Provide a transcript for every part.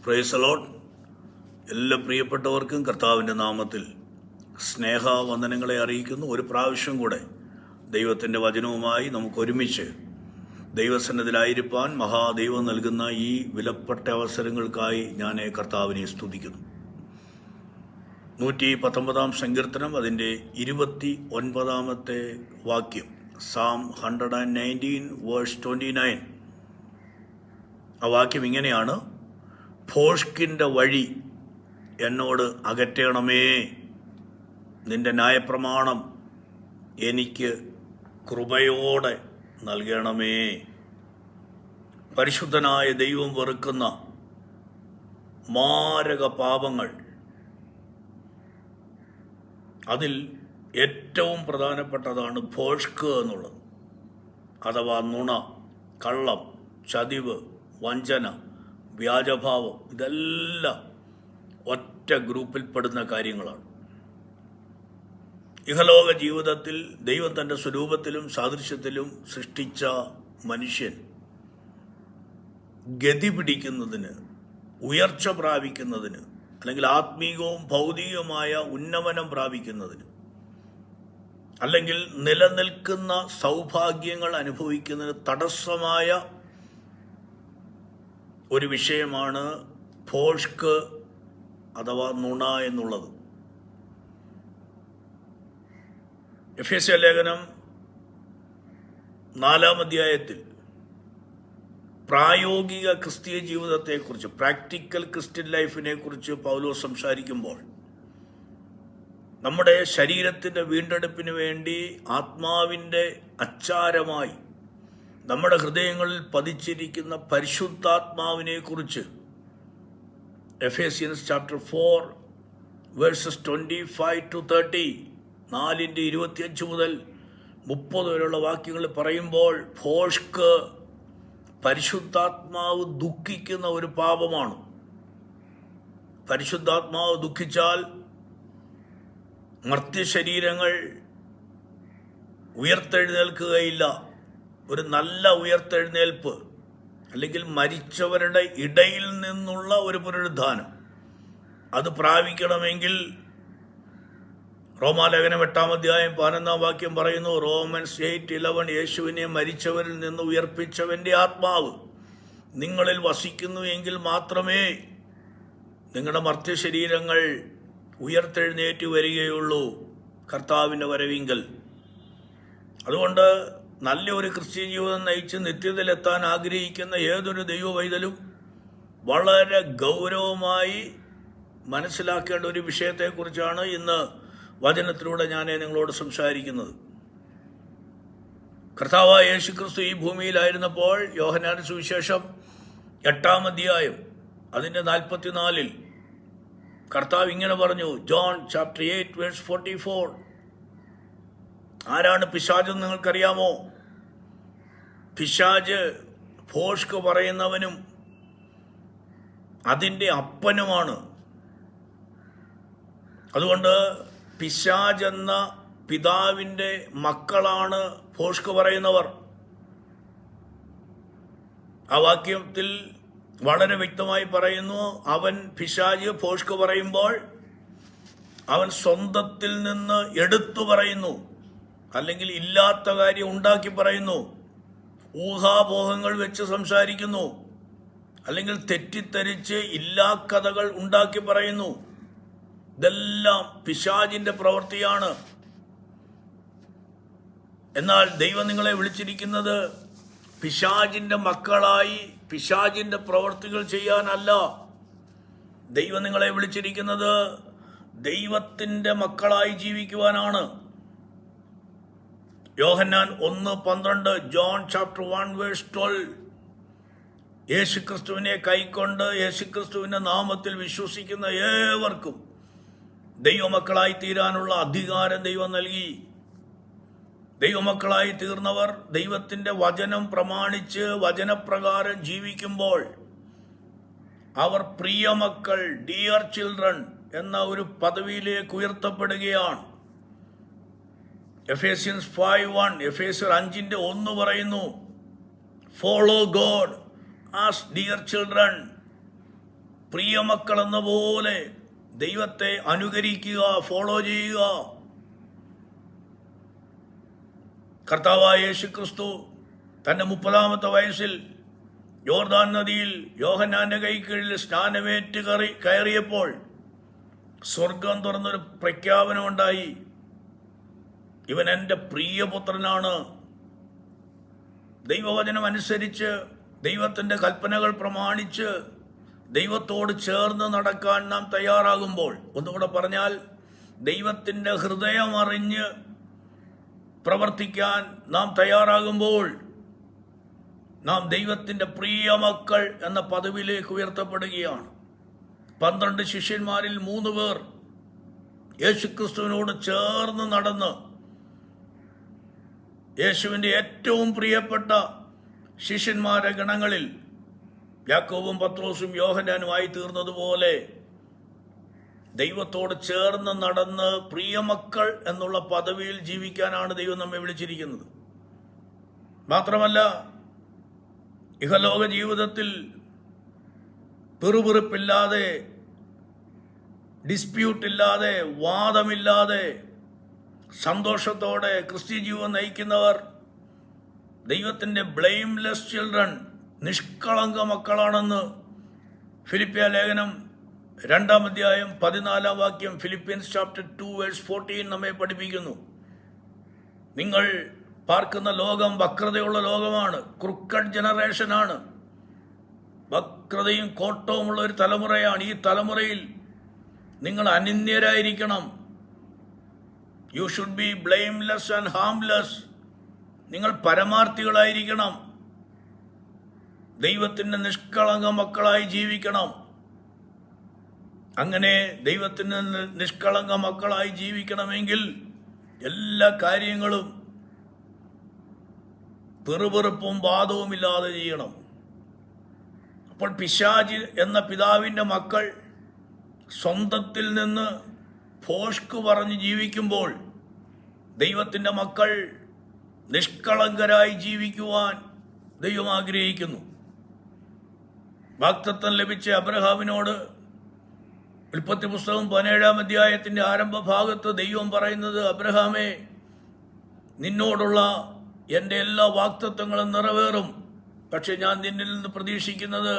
Praise the Lord. എല്ലാ പ്രിയപ്പെട്ടവർക്കും കർത്താവിൻ്റെ നാമത്തിൽ സ്നേഹവന്ദനങ്ങളെ അറിയിക്കുന്നു. ഒരു പ്രാവശ്യം കൂടെ ദൈവത്തിൻ്റെ വചനവുമായി നമുക്ക് ഒരുമിച്ച് ദൈവസന്നിധിയിലായിരിക്കാൻ മഹാദൈവം നൽകുന്ന ഈ വിലപ്പെട്ട അവസരങ്ങൾക്കായി ഞാൻ കർത്താവിനെ സ്തുതിക്കുന്നു. 119 സങ്കീർത്തനം അതിൻ്റെ 29 വാക്യം, സാം 119 വേഴ്സ് 29. ആ വാക്യം ഇങ്ങനെയാണ്: ഭോഷ്കിൻ്റെ വഴി എന്നോട് അകറ്റണമേ, നിന്റെ ന്യായപ്രമാണം എനിക്ക് കൃപയോടെ നൽകണമേ. പരിശുദ്ധനായ ദൈവം വെറുക്കുന്ന മാരക പാപങ്ങൾ, അതിൽ ഏറ്റവും പ്രധാനപ്പെട്ടതാണ് ഭോഷ്ക് എന്നുള്ളത്, അഥവാ നുണ, കള്ളം, ചതിവ്, വഞ്ചന, വ്യാജഭാവം. ഇതെല്ലാം ഒറ്റ ഗ്രൂപ്പിൽപ്പെടുന്ന കാര്യങ്ങളാണ്. ഇഹലോക ജീവിതത്തിൽ ദൈവം തൻ്റെ സ്വരൂപത്തിലും സാദൃശ്യത്തിലും സൃഷ്ടിച്ച മനുഷ്യൻ ഗതി പിടിക്കുന്നതിന്, ഉയർച്ച പ്രാപിക്കുന്നതിന്, അല്ലെങ്കിൽ ആത്മീയവും ഭൗതികവുമായ ഉന്നമനം പ്രാപിക്കുന്നതിന്, അല്ലെങ്കിൽ നിലനിൽക്കുന്ന സൗഭാഗ്യങ്ങൾ അനുഭവിക്കുന്നതിന് തടസ്സമായ ഒരു വിഷയമാണ് ഭോഷ്ക് അഥവാ നുണ എന്നുള്ളത്. എഫേസ്യ ലേഖനം 4-ാം അധ്യായത്തിൽ പ്രായോഗിക ക്രിസ്തീയ ജീവിതത്തെക്കുറിച്ച്, പ്രാക്ടിക്കൽ ക്രിസ്ത്യൻ ലൈഫിനെ കുറിച്ച് പൗലോസ് സംസാരിക്കുമ്പോൾ, നമ്മുടെ ശരീരത്തിൻ്റെ വീണ്ടെടുപ്പിന് വേണ്ടി ആത്മാവിൻ്റെ അച്ചാരമായി നമ്മുടെ ഹൃദയങ്ങളിൽ പതിച്ചിരിക്കുന്ന പരിശുദ്ധാത്മാവിനെ കുറിച്ച് എഫേസ്യൻസ് ചാപ്റ്റർ 4 വേഴ്സസ് 25-30, 4:25 മുതൽ 30 വരെയുള്ള വാക്യങ്ങൾ പറയുമ്പോൾ, ഭോഷ്ക് പരിശുദ്ധാത്മാവ് ദുഃഖിക്കുന്ന ഒരു പാപമാണ്. പരിശുദ്ധാത്മാവ് ദുഃഖിച്ചാൽ മർത്യശരീരങ്ങൾ ഉയർത്തെഴുന്നേൽക്കുകയില്ല. ഒരു നല്ല ഉയർത്തെഴുന്നേൽപ്പ്, അല്ലെങ്കിൽ മരിച്ചവരുടെ ഇടയിൽ നിന്നുള്ള ഒരു പുനരുദ്ധാനം, അത് പ്രാപിക്കണമെങ്കിൽ റോമാലേഖനം 8-ാം അധ്യായം 11-ാം വാക്യം പറയുന്നു, റോമൻസ് 8:11, യേശുവിനെ മരിച്ചവരിൽ നിന്ന് ഉയർപ്പിച്ചവൻ്റെ ആത്മാവ് നിങ്ങളിൽ വസിക്കുന്നു എങ്കിൽ മാത്രമേ നിങ്ങളുടെ മർത്യശരീരങ്ങൾ ഉയർത്തെഴുന്നേറ്റ് വരികയുള്ളൂ കർത്താവിൻ്റെ വരവിങ്കൽ. അതുകൊണ്ട് നല്ലൊരു ക്രിസ്ത്യൻ ജീവിതം നയിച്ച് നിത്യതയിലെത്താൻ ആഗ്രഹിക്കുന്ന ഏതൊരു ദൈവവൈതലും വളരെ ഗൗരവമായി മനസ്സിലാക്കേണ്ട ഒരു വിഷയത്തെക്കുറിച്ചാണ് ഇന്ന് വചനത്തിലൂടെ ഞാൻ നിങ്ങളോട് സംസാരിക്കുന്നത്. കർത്താവായ യേശുക്രിസ്തു ഈ ഭൂമിയിലായിരുന്നപ്പോൾ യോഹന്നാന്റെ സുവിശേഷം 8-ാം അധ്യായം അതിൻ്റെ 44 കർത്താവ് ഇങ്ങനെ പറഞ്ഞു, ജോൺ ചാപ്റ്റർ 8 വേഴ്സ് 44. ആരാണ് പിശാച് എന്ന് നിങ്ങൾക്കറിയാമോ? പിശാച് ഭോഷ്ക് പറയുന്നവനും അതിൻ്റെ അപ്പനുമാണ്. അതുകൊണ്ട് പിശാച് എന്ന പിതാവിൻ്റെ മക്കളാണ് ഭോഷ്ക് പറയുന്നവർ. ആ വാക്യത്തിൽ വളരെ വ്യക്തമായി പറയുന്നു, അവൻ പിശാച് ഭോഷ്ക് പറയുമ്പോൾ അവൻ സ്വന്തത്തിൽ നിന്ന് എടുത്തു പറയുന്നു, അല്ലെങ്കിൽ ഇല്ലാത്ത കാര്യം ഉണ്ടാക്കി പറയുന്നു, ഊഹാപോഹങ്ങൾ വെച്ച് സംസാരിക്കുന്നു, അല്ലെങ്കിൽ തെറ്റിദ്ധരിച്ച് ഇല്ലാ കഥകൾ ഉണ്ടാക്കി പറയുന്നു. ഇതെല്ലാം പിശാചിന്റെ പ്രവൃത്തിയാണ്. എന്നാൽ ദൈവം നിങ്ങളെ വിളിച്ചിരിക്കുന്നത് പിശാചിന്റെ മക്കളായി പിശാചിന്റെ പ്രവൃത്തികൾ ചെയ്യാനല്ല. ദൈവം നിങ്ങളെ വിളിച്ചിരിക്കുന്നത് ദൈവത്തിന്റെ മക്കളായി ജീവിക്കുവാനാണ്. യോഹന്നാൻ 1:12, ജോൺ ചാപ്റ്റർ 1 വേഴ്സ് 12, യേശുക്രിസ്തുവിനെ കൈക്കൊണ്ട് യേശുക്രിസ്തുവിന്റെ നാമത്തിൽ വിശ്വസിക്കുന്ന ഏവർക്കും ദൈവമക്കളായി തീരാനുള്ള അധികാരം ദൈവം നൽകി. ദൈവമക്കളായി തീർന്നവർ ദൈവത്തിന്റെ വചനം പ്രമാണിച്ച് വചനപ്രകാരം ജീവിക്കുമ്പോൾ അവർ പ്രിയമക്കൾ, ഡിയർ ചിൽഡ്രൻ എന്ന ഒരു പദവിയിലേക്ക് ഉയർത്തപ്പെടുകയാണ്. എഫേസ്യൻസ് 5:1, എഫേസ്യർ 5:1 പറയുന്നു, follow God as dear children, പ്രിയമക്കൾ എന്ന പോലെ ദൈവത്തെ അനുകരിക്കുക, ഫോളോ ചെയ്യുക. കർത്താവായ യേശുക്രിസ്തു തൻ്റെ 30-ാമത്തെ വയസ്സിൽ യോർദാൻ നദിയിൽ യോഹന്നാന്റെ കൈക്കീഴിൽ സ്നാനമേറ്റ് കയറിയപ്പോൾ സ്വർഗം തുറന്നൊരു പ്രഖ്യാപനമുണ്ടായി. ഇവൻ എൻ്റെ പ്രിയപുത്രനാണ്. ദൈവവചനം അനുസരിച്ച്, ദൈവത്തിൻ്റെ കൽപ്പനകൾ പ്രമാണിച്ച് ദൈവത്തോട് ചേർന്ന് നടക്കാൻ നാം തയ്യാറാകുമ്പോൾ, ഒന്നുകൂടെ പറഞ്ഞാൽ ദൈവത്തിൻ്റെ ഹൃദയം അറിഞ്ഞ് പ്രവർത്തിക്കാൻ നാം തയ്യാറാകുമ്പോൾ നാം ദൈവത്തിൻ്റെ പ്രിയ മക്കൾ എന്ന പദവിയിലേക്ക് ഉയർത്തപ്പെടുകയാണ്. 12 ശിഷ്യന്മാരിൽ 3 പേർ യേശുക്രിസ്തുവിനോട് ചേർന്ന് നടന്ന് യേശുവിൻ്റെ ഏറ്റവും പ്രിയപ്പെട്ട ശിഷ്യന്മാരുടെ ഗണങ്ങളിൽ യാക്കോബും പത്രോസും യോഹന്നാനുമായി തീർന്നതുപോലെ ദൈവത്തോട് ചേർന്ന് നടന്ന് പ്രിയമക്കൾ എന്നുള്ള പദവിയിൽ ജീവിക്കാനാണ് ദൈവം നമ്മെ വിളിച്ചിരിക്കുന്നത്. മാത്രമല്ല, ഇഹലോക ജീവിതത്തിൽ പിറുപിറുപ്പില്ലാതെ, ഡിസ്പ്യൂട്ടില്ലാതെ, വാദമില്ലാതെ സന്തോഷത്തോടെ ക്രിസ്ത്യ ജീവിതം നയിക്കുന്നവർ ദൈവത്തിൻ്റെ ബ്ലെയിംലെസ് ചിൽഡ്രൻ, നിഷ്കളങ്ക മക്കളാണെന്ന് ഫിലിപ്പിയ ലേഖനം 2-ാം അധ്യായം 14-ാം വാക്യം, ഫിലിപ്പിയൻസ് ചാപ്റ്റർ 2 വേഴ്സ് 14 നമ്മെ പഠിപ്പിക്കുന്നു. നിങ്ങൾ പാർക്കുന്ന ലോകം വക്രതയുള്ള ലോകമാണ്, ക്രുക്കഡ് ജനറേഷനാണ്, വക്രതയും കോട്ടവുമുള്ള ഒരു തലമുറയാണ്. ഈ തലമുറയിൽ നിങ്ങൾ അനിന്യരായിരിക്കണം. You should be blameless and harmless. നിങ്ങൾ പരമാർത്ഥികളായിരിക്കണം. ദൈവത്തിൻ്റെ നിഷ്കളങ്ക മക്കളായി ജീവിക്കണം. അങ്ങനെ ദൈവത്തിൻ്റെ നിഷ്കളങ്ക മക്കളായി ജീവിക്കണമെങ്കിൽ എല്ലാ കാര്യങ്ങളും പെറുപെറുപ്പും വാദവും ഇല്ലാതെ ചെയ്യണം. അപ്പോൾ പിശാച് എന്ന പിതാവിൻ്റെ മക്കൾ സ്വന്തത്തിൽ നിന്ന് ഭോഷ്ക് പറഞ്ഞ് ജീവിക്കുമ്പോൾ ദൈവത്തിൻ്റെ മക്കൾ നിഷ്കളങ്കരായി ജീവിക്കുവാൻ ദൈവം ആഗ്രഹിക്കുന്നു. വാഗ്ദത്തം ലഭിച്ച അബ്രഹാമിനോട് ഉൽപ്പത്തി പുസ്തകം 17-ാം അധ്യായത്തിൻ്റെ ആരംഭ ഭാഗത്ത് ദൈവം പറയുന്നത്, അബ്രഹാമേ, നിന്നോടുള്ള എൻ്റെ എല്ലാ വാഗ്ദത്തങ്ങളും നിറവേറും. പക്ഷെ ഞാൻ നിന്നിൽ നിന്ന് പ്രതീക്ഷിക്കുന്നത്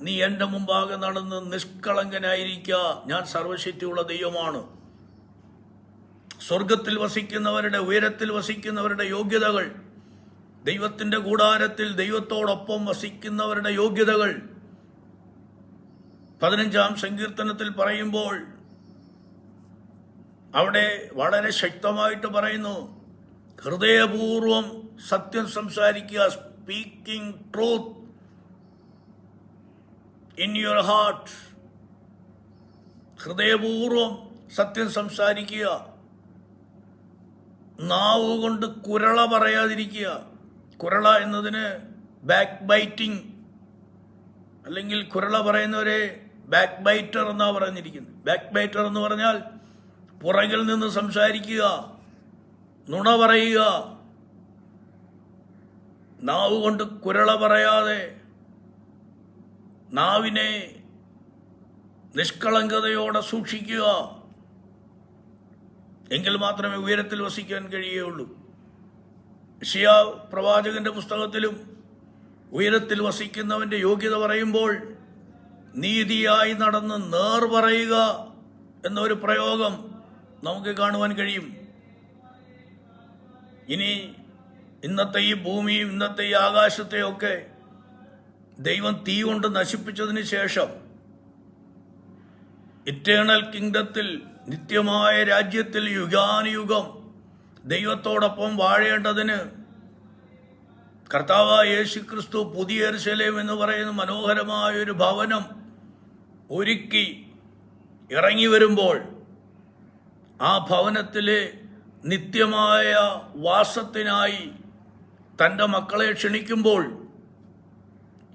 നീ എൻ്റെ മുമ്പാകെ നടന്ന് നിഷ്കളങ്കനായിരിക്കുക. ഞാൻ സർവശക്തിയുള്ള ദൈവമാണ്. സ്വർഗത്തിൽ വസിക്കുന്നവരുടെ, ഉയരത്തിൽ വസിക്കുന്നവരുടെ യോഗ്യതകൾ, ദൈവത്തിൻ്റെ കൂടാരത്തിൽ ദൈവത്തോടൊപ്പം വസിക്കുന്നവരുടെ യോഗ്യതകൾ 15-ാം സങ്കീർത്തനത്തിൽ പറയുമ്പോൾ അവിടെ വളരെ ശക്തമായിട്ട് പറയുന്നു, ഹൃദയപൂർവം സത്യം സംസാരിക്കുക, speaking truth in your heart. ഹൃദയപൂർവം സത്യം സംസാരിക്കുക, നാവ് കൊണ്ട് കുരള പറയാതിരിക്കുക. കുരള എന്നതിന് ബാക്ക് ബൈറ്റിംഗ്, അല്ലെങ്കിൽ കുരള പറയുന്നവരെ ബാക്ക് ബൈറ്റർ എന്നാണ് പറഞ്ഞിരിക്കുന്നത്. ബാക്ക് ബൈറ്റർ എന്ന് പറഞ്ഞാൽ പുറകിൽ നിന്ന് സംസാരിക്കുക, നുണ പറയുക. നാവ് കൊണ്ട് കുരള പറയാതെ നാവിനെ നിഷ്കളങ്കതയോടെ സൂക്ഷിക്കുക. എങ്കിൽ മാത്രമേ ഉയരത്തിൽ വസിക്കാൻ കഴിയുകയുള്ളൂ. യെശയ്യാ പ്രവാചകന്റെ പുസ്തകത്തിലും ഉയരത്തിൽ വസിക്കുന്നവന്റെ യോഗ്യത പറയുമ്പോൾ നീതിയായി നടന്ന് നേർ പറയുക എന്നൊരു പ്രയോഗം നമുക്ക് കാണുവാൻ കഴിയും. ഇനി ഇന്നത്തെ ഈ ഭൂമിയും ഇന്നത്തെ ഈ ആകാശത്തെയൊക്കെ ദൈവം തീ കൊണ്ട് നശിപ്പിച്ചതിന് ശേഷം ഇറ്റേണൽ കിങ്ഡത്തിൽ, നിത്യമായ രാജ്യത്തിൽ യുഗാനുയുഗം ദൈവത്തോടൊപ്പം വാഴേണ്ടതിന് കർത്താവായ യേശുക്രിസ്തു പുതിയ യെരൂശലേം എന്ന് പറയുന്ന മനോഹരമായൊരു ഭവനം ഒരുക്കി ഇറങ്ങി വരുമ്പോൾ ആ ഭവനത്തിലെ നിത്യമായ വാസത്തിനായി തൻ്റെ മക്കളെ ക്ഷണിക്കുമ്പോൾ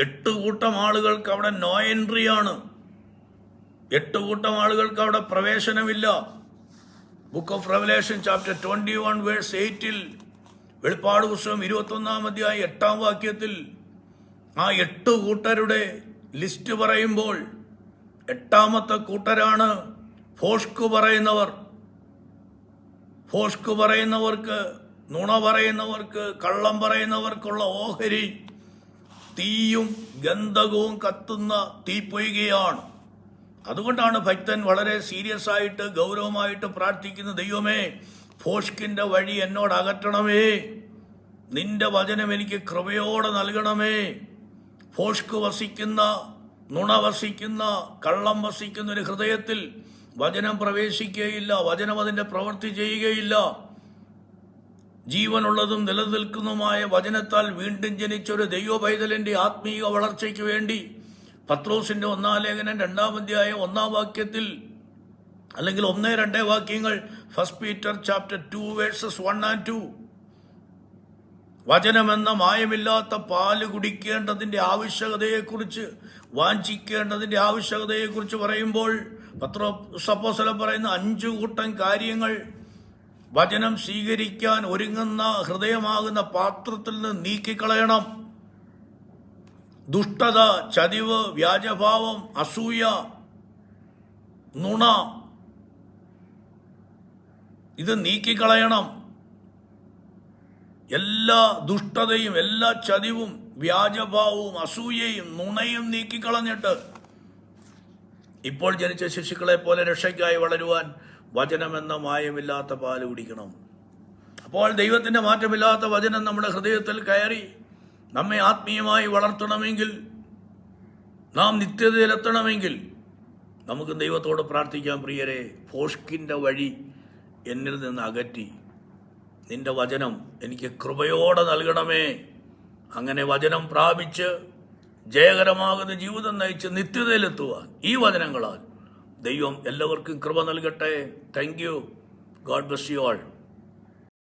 8 കൂട്ടം ആളുകൾക്ക് അവിടെ നോ എൻട്രിയാണ്. 8 കൂട്ടം ആളുകൾക്ക് അവിടെ പ്രവേശനമില്ല. Book of Revelation chapter 21 verse 8-ൽ, വെളിപ്പാട് പുസ്തകം 21-ാം അധ്യായം 8-ാം വാക്യത്തിൽ ആ 8 കൂട്ടരുടെ ലിസ്റ്റ് പറയുമ്പോൾ എട്ടാമത്തെ കൂട്ടരാണ് ഫോഷ്ക് പറയുന്നവർ. ഫോഷ്ക് പറയുന്നവർക്ക്, നുണ പറയുന്നവർക്ക്, കള്ളം പറയുന്നവർക്കുള്ള ഓഹരി തീയും ഗന്ധകവും കത്തുന്ന തീപ്പൊയ്കയാണ്. അതുകൊണ്ടാണ് ഭക്തൻ വളരെ സീരിയസ് ആയിട്ട് ഗൗരവമായിട്ട് പ്രാർത്ഥിക്കുന്ന, ദൈവമേ ഫോഷ്കിന്റെ വഴി എന്നോട് അകറ്റണമേ, നിന്റെ വചനം എനിക്ക് കൃപയോടെ നൽകണമേ. ഫോഷ്ക് വസിക്കുന്ന, നുണ വസിക്കുന്ന, കള്ളം വസിക്കുന്ന ഒരു ഹൃദയത്തിൽ വചനം പ്രവേശിക്കുകയില്ല, വചനം അതിന്റെ പ്രവൃത്തി ചെയ്യുകയില്ല. ജീവനുള്ളതും നിലനിൽക്കുന്നതുമായ വചനത്താൽ വീണ്ടും ജനിച്ചൊരു ദൈവപൈതലിന്റെ ആത്മീയ വളർച്ചയ്ക്ക് വേണ്ടി പത്രോസിന്റെ 1-ാം ലേഖനം 2-ാം അധ്യായം 1-ാം വാക്യത്തിൽ, അല്ലെങ്കിൽ 1-2 വാക്യങ്ങൾ, 1 Peter chapter 2 verses 1 and 2, വചനമെന്ന മായമില്ലാത്ത പാല് കുടിക്കേണ്ടതിന്റെ ആവശ്യകതയെക്കുറിച്ച്, വാഞ്ചിക്കേണ്ടതിന്റെ ആവശ്യകതയെക്കുറിച്ച് പറയുമ്പോൾ പത്രോസ് അപ്പോസ്തലൻ പറയുന്ന 5 കൂട്ടം കാര്യങ്ങൾ വചനം സ്വീകരിക്കാൻ ഒരുങ്ങുന്ന ഹൃദയമാകുന്ന പാത്രത്തിൽ നിന്ന് നീക്കിക്കളയണം. ദുഷ്ടത, ചതിവ്, വ്യാജഭാവം, അസൂയ, നുണ, ഇത് നീക്കിക്കളയണം. എല്ലാ ദുഷ്ടതയും, എല്ലാ ചതിവും, വ്യാജഭാവവും, അസൂയയും, നുണയും നീക്കിക്കളഞ്ഞിട്ട് ഇപ്പോൾ ജനിച്ച ശിശുക്കളെ പോലെ രക്ഷയ്ക്കായി വളരുവാൻ വചനമെന്ന മായമില്ലാത്ത പാല് കുടിക്കണം. അപ്പോൾ ദൈവത്തിന്റെ മാറ്റമില്ലാത്ത വചനം നമ്മുടെ ഹൃദയത്തിൽ കയറി നമ്മെ ആത്മീയമായി വളർത്തണമെങ്കിൽ, നാം നിത്യതയിലെത്തണമെങ്കിൽ നമുക്ക് ദൈവത്തോട് പ്രാർത്ഥിക്കാം. പ്രിയരെ, ഫോഷ്കിന്റെ വഴി എന്നിൽ നിന്ന് അകറ്റി നിന്റെ വചനം എനിക്ക് കൃപയോടെ നൽകണമേ. അങ്ങനെ വചനം പ്രാപിച്ച് ജയകരമാകുന്ന ജീവിതം നയിച്ച് നിത്യതയിലെത്തുവാൻ ഈ വചനങ്ങളാൽ ദൈവം എല്ലാവർക്കും കൃപ നൽകട്ടെ. Thank you. God bless you all.